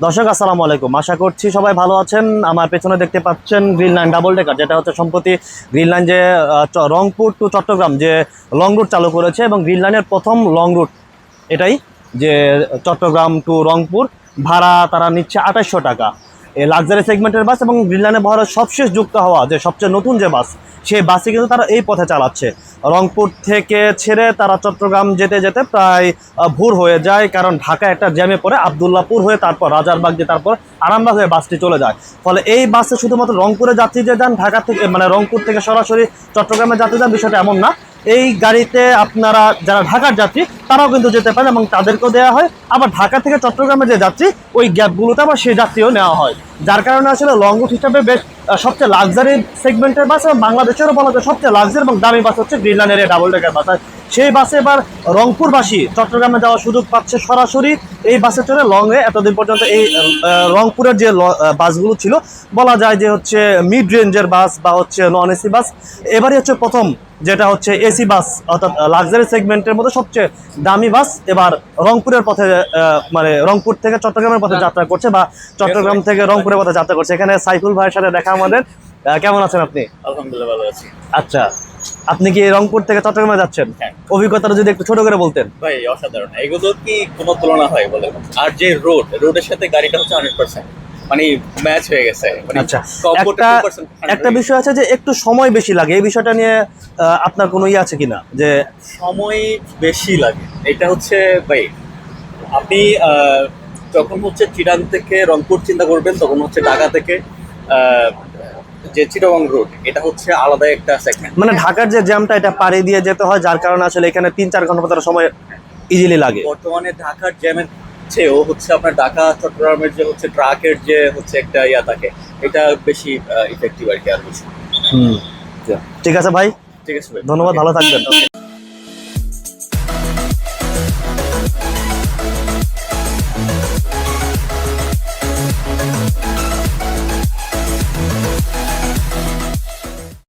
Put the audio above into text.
দর্শক আসসালামু আলাইকুম, আশা করছি সবাই ভালো আছেন। আমার পেছনে দেখতে পাচ্ছেন গ্রিন লাইন ডাবল ডেকার, যেটা হচ্ছে সম্প্রতি গ্রিন লাইন যে রংপুর টু চট্টগ্রাম যে লং রুট চালু করেছে, এবং গ্রিন লাইনের প্রথম লং রুট এটাই, যে চট্টগ্রাম টু রংপুর ভাড়া তারা নিচ্ছে 2800 টাকা। এই লাক্সারি সেগমেন্টের বাস এবং গ্রিন লাইনে ভাড়া সবশেষ যুক্ত হওয়া যে সবচেয়ে নতুন যে বাস, সেই বাসে কিন্তু তারা এই পথে চালাচ্ছে। রংপুর থেকে ছেড়ে তারা চট্টগ্রাম যেতে যেতে প্রায় ভোর হয়ে যায়, কারণ ঢাকা একটা জ্যামে পড়ে আবদুল্লাপুর হয়ে তারপর রাজারবাগ দিয়ে তারপর আরামবাগ হয়ে বাসটি চলে যায়। ফলে এই বাসে শুধুমাত্র রংপুরে যাত্রী যে যান, ঢাকা থেকে মানে রংপুর থেকে সরাসরি চট্টগ্রামে যাত্রী যান, বিষয়টা এমন না। এই গাড়িতে আপনারা যারা ঢাকার যাত্রী তারাও কিন্তু যেতে পারেন এবং তাদেরকেও দেওয়া হয়। আবার ঢাকা থেকে চট্টগ্রামে যে যাত্রী, ওই গ্যাপগুলোতে আবার সেই যাত্রীও নেওয়া হয়, যার কারণে আসলে লং রুট হিসাবে বেশ সবচেয়ে লাক্সারি সেগমেন্টের বাস এবং বাংলাদেশেরও বলা যায় সবচেয়ে লাক্সারি এবং দামি বাস হচ্ছে গ্রিন লাইনের এই ডাবল ডেকার বাস। সেই বাসে এবার রংপুরবাসী চট্টগ্রামে যাওয়ার সুযোগ পাচ্ছে সরাসরি এই বাসে চড়ে লংয়ে। এতদিন পর্যন্ত এই রংপুরের যে বাসগুলো ছিল, বলা যায় যে হচ্ছে মিড রেঞ্জের বাস বা হচ্ছে নন এসি বাস, এবারই হচ্ছে প্রথম যেটা হচ্ছে এসি বাস, অর্থাৎ লাক্সারি সেগমেন্টের মধ্যে সবচেয়ে দামি বাস এবার রংপুরের পথে মানে রংপুর থেকে চট্টগ্রামের পথে যাত্রা করছে, বা চট্টগ্রাম থেকে রংপুরের পথে যাত্রা করছে। এখানে সাইফুল ভাইয়ের সাথে দেখা আমাদের। কেমন আছেন আপনি? আলহামদুলিল্লাহ ভালো আছি। আচ্ছা, আপনি কি রংপুর থেকে চট্টগ্রামে যাচ্ছেন? হ্যাঁ। অভিজ্ঞতাটা যদি একটু ছোট করে বলতেন। ভাই অসাধারণ, এগুলো কি কোনো তুলনা হয় বলে? আর যে রোডের সাথে গাড়িটা হচ্ছে 100% মানে ম্যাচ হয়ে গেছে। মানে আচ্ছা, comfort একটা 2% একটা বিষয় আছে যে একটু সময় বেশি লাগে, এই বিষয়টা নিয়ে আপনার কোনো ইয়ে আছে কিনা? যে সময় বেশি লাগে, এটা হচ্ছে ভাই আপনি যখন হচ্ছে চিটাং থেকে রংপুর চিন্তা করবেন, তখন হচ্ছে ঢাকা থেকে আহ, যে চিটাগং রোড, এটা হচ্ছে আলাদা একটা সেগমেন্ট। মানে ঢাকার যে জ্যামটা, এটা পাড়ি দিয়ে যেতে হয়, যার কারণে আসলে এখানে 3-4 ঘন্টা মতো সময় ইজিলি লাগে। বর্তমানে ঢাকার জ্যামের চেয়েও হচ্ছে আপনার ঢাকা চট্টগ্রামের যে হচ্ছে ট্রাকের যে হচ্ছে একটা ইয়া থাকে, এটা বেশি ইফেক্টিভ আর কি, আর বেশি। হুম, ঠিক আছে ভাই, ঠিক আছে ভাই, ধন্যবাদ, ভালো থাকবেন। Okay.